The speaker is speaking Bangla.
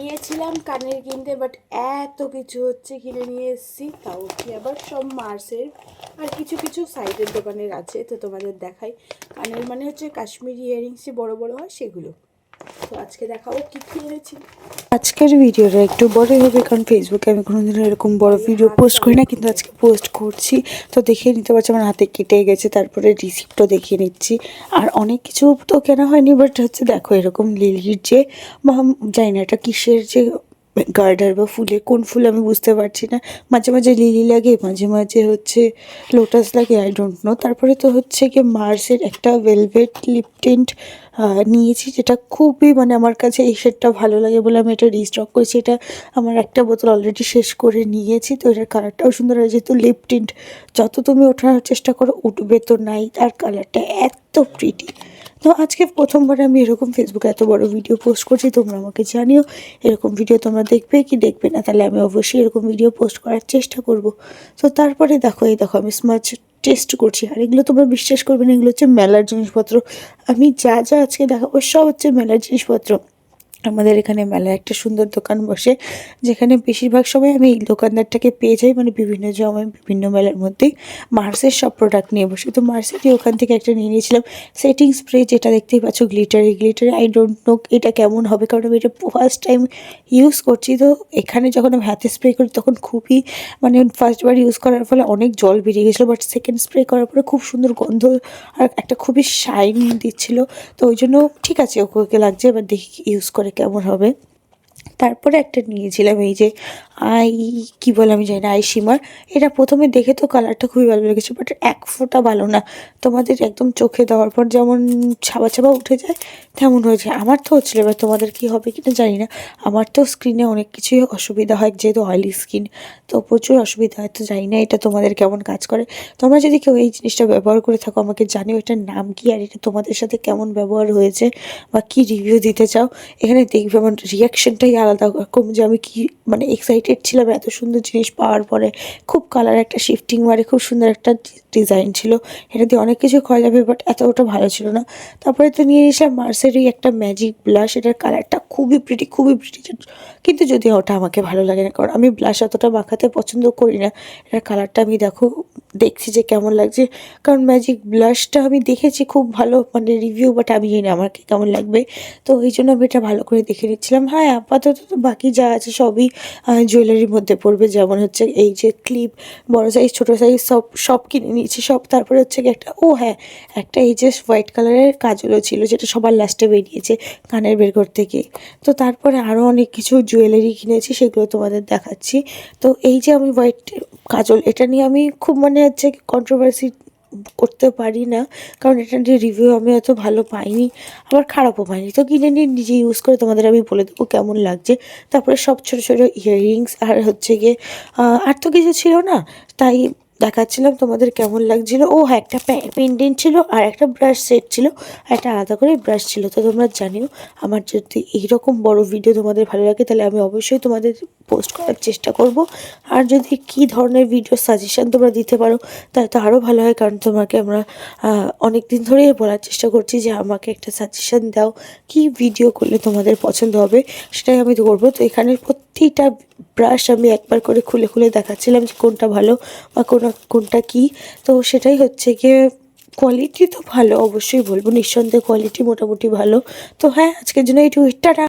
গিয়েছিলাম কানের কিনতে, বাট এত কিছু হচ্ছে কিনে নিয়ে এসেছি, তাও কি আবার সব মার্সের আর কিছু কিছু সাইডের দোকানের আছে। তো তোমাদের দেখাই। কানের মানে হচ্ছে কাশ্মীরি ইয়ারিংস যে বড় বড় হয় সেগুলো। তো আজকে দেখাবো কি কি এনেছি। আজকের ভিডিওটা একটু বড়ই হবে, কারণ ফেসবুকে আমি কোনোদিন এরকম বড় ভিডিও পোস্ট করি না, কিন্তু আজকে পোস্ট করছি। তো দেখে নিতে পারছি আমার হাতে কেটে গেছে, তারপরে রিসিপ্টও দেখিয়ে নিচ্ছি। আর অনেক কিছু তো কেনা হয়নি, বাট হচ্ছে দেখো এরকম লিলির যে জানি না এটা কিসের যে গার্ডার বা ফুলে, কোন ফুল আমি বুঝতে পারছি না। মাঝে মাঝে লিলি লাগে, মাঝে মাঝে হচ্ছে লোটাস লাগে, আই ডোন্ট নো। তারপরে তো হচ্ছে কি মার্সের একটা ভেলভেট লিপ টিন্ট নিয়েছি, যেটা খুবই মানে আমার কাছে এই শেডটা ভালো লাগে বলে আমি এটা রিস্টক করেছি। এটা আমার একটা বোতল অলরেডি শেষ করে নিয়েছি। তো এটার কালারটাও সুন্দর হয়, যেহেতু লিপ টিন্ট যত তুমি ওঠানোর চেষ্টা করো উঠবে তো নাই, তার কালারটা এত প্রিটি। তো আজকে প্রথমবার আমি এরকম ফেসবুকে এত বড় ভিডিও পোস্ট করছি। তোমরা আমাকে জানিও এরকম ভিডিও তোমরা দেখবে কি দেখবে না, তাহলে আমি অবশ্যই এরকম ভিডিও পোস্ট করার চেষ্টা করব। তো তারপরে দেখো এই দেখো আমি স্মাচ টেস্ট করছি, আর এগুলো তোমরা বিশ্বাস করবে না, এগুলো হচ্ছে মেলার জিনিসপত্র। আমি যা যা আজকে দেখাবো সব হচ্ছে মেলার জিনিসপত্র। আমাদের এখানে মেলায় একটা সুন্দর দোকান বসে, যেখানে বেশিরভাগ সময় আমি এই দোকানদারটাকে পেয়ে যাই, মানে বিভিন্ন সময় বিভিন্ন মেলার মধ্যেই মার্সের সব প্রোডাক্ট নিয়ে বসে। তো মার্সেরই ওখান থেকে একটা নিয়ে নিয়েছিলাম সেটিং স্প্রে, যেটা দেখতেই পাচ্ছ glittery glittery. I don't know এটা কেমন হবে, কারণ আমি এটা ফার্স্ট টাইম ইউজ করছি। তো এখানে যখন আমি হাতে স্প্রে করি তখন খুবই মানে ফার্স্টবার ইউজ করার ফলে অনেক জল বেরিয়ে গেছিলো, বাট সেকেন্ড স্প্রে করার পরে খুব সুন্দর গন্ধ আর একটা খুবই শাইন দিচ্ছিল। তো ওই জন্য ঠিক আছে, ওকে ওকে লাগছে, এবার দেখি ইউজ করে কেমন হবে। তারপরে একটা নিয়েছিলাম এই যে কী বলে আমি জানি না, আই শিমার। এটা প্রথমে দেখে তো কালারটা খুবই ভালো লেগেছে, বাট এক ফোঁটা ভালো না। তোমাদের একদম চোখে দেওয়ার পর যেমন ছাবা ছাবা উঠে যায় তেমন হয়েছে। আমার তো হচ্ছিলো, এবার তোমাদের কী হবে কিনা জানি না। আমার তো স্কিনে অনেক কিছুই অসুবিধা হয়, যেহেতু অয়েলি স্কিন, তো প্রচুর অসুবিধা হয়। তো জানি না এটা তোমাদের কেমন কাজ করে। তোমরা যদি কেউ এই জিনিসটা ব্যবহার করে থাকো আমাকে জানিও এটার নাম কী, আর এটা তোমাদের সাথে কেমন ব্যবহার হয়েছে বা কী রিভিউ দিতে চাও। এখানে দেখবে আমার রিয়াকশানটাই আলাদা রকম, যে আমি কি মানে এক্সাইটেড ছিলাম এত সুন্দর জিনিস পাওয়ার পরে। খুব কালার একটা শিফটিং মারে, খুব সুন্দর একটা ডিজাইন ছিল। এটা দিয়ে অনেক কিছু করা যাবে, বাট এতটা ভালো ছিল না। তারপরে তো নিয়ে নিয়েছিলাম মার্সেরই একটা ম্যাজিক ব্লাশ। এটার কালারটা খুবই প্রিটি, খুবই প্রিটি, কিন্তু যদি ওটা আমাকে ভালো লাগে না, কারণ আমি ব্লাশ অতটা মাখাতে পছন্দ করি না। এটার কালারটা আমি দেখছি যে কেমন লাগছে, কারণ ম্যাজিক ব্লাশটা আমি দেখেছি খুব ভালো মানে রিভিউ, বাট আমি জানি না আমাকে কেমন লাগবে। তো এই জন্য আমি এটা ভালো করে দেখে নিচ্ছিলাম। হ্যাঁ, আপাতত তো বাকি যা আছে সবই জুয়েলারির মধ্যে পড়বে, যেমন হচ্ছে এই যে ক্লিপ, বড় সাইজ ছোটো সাইজ সব সব কিনে নিয়েছি সব। তারপরে হচ্ছে কি একটা হ্যাঁ, একটা এই যে হোয়াইট কালারের কাজলও ছিল, যেটা সবার লাস্টে বেরিয়েছে কানের বের করতে গিয়ে। তো তারপরে আরও অনেক কিছু জুয়েলারি কিনেছি, সেগুলো তোমাদের দেখাচ্ছি। তো এই যে আমি হোয়াইট কাজল, এটা নিয়ে আমি খুব মানে হচ্ছে কন্ট্রোভার্সি করতে পারি না, কারণ এটা নিয়ে রিভিউ আমি অত ভালো পাইনি, আবার খারাপও পাইনি। তো কিনে নিয়ে নিজে ইউজ করে তোমাদের আমি বলে দেবো কেমন লাগছে। তারপরে সব ছোটো ছোটো ইয়াররিংস আর হচ্ছে গিয়ে আর তো কিছু ছিল না, তাই দেখাচ্ছিলাম তোমাদের কেমন লাগছিল। হ্যাঁ, একটা পেন্ডেন্ট ছিল আর একটা ব্রাশ সেট ছিল, আর একটা আলাদা করে ব্রাশ ছিল। তো তোমরা জানিও আমার যদি এইরকম বড় ভিডিও তোমাদের ভালো লাগে, তাহলে আমি অবশ্যই তোমাদের পোস্ট করার চেষ্টা করব। আর যদি কী ধরনের ভিডিও সাজেশান তোমরা দিতে পারো তাহলে তো আরও ভালো হয়, কারণ তোমাকে আমরা অনেক দিন ধরেই বলার চেষ্টা করছি যে আমাকে একটা সাজেশান দাও, কী ভিডিও করলে তোমাদের পছন্দ হবে, সেটাই আমি করবো। তো এখানের প্রতিটা ব্রাশ আমি একবার করে খুলে খুলে দেখাচ্ছিলাম যে কোনটা ভালো বা কোনটা কী। তো সেটাই হচ্ছে গিয়ে কোয়ালিটি তো ভালো, অবশ্যই বলবো নিঃসন্দেহে কোয়ালিটি মোটামুটি ভালো। তো হ্যাঁ, আজকের জন্য এইটুকু, টাটা।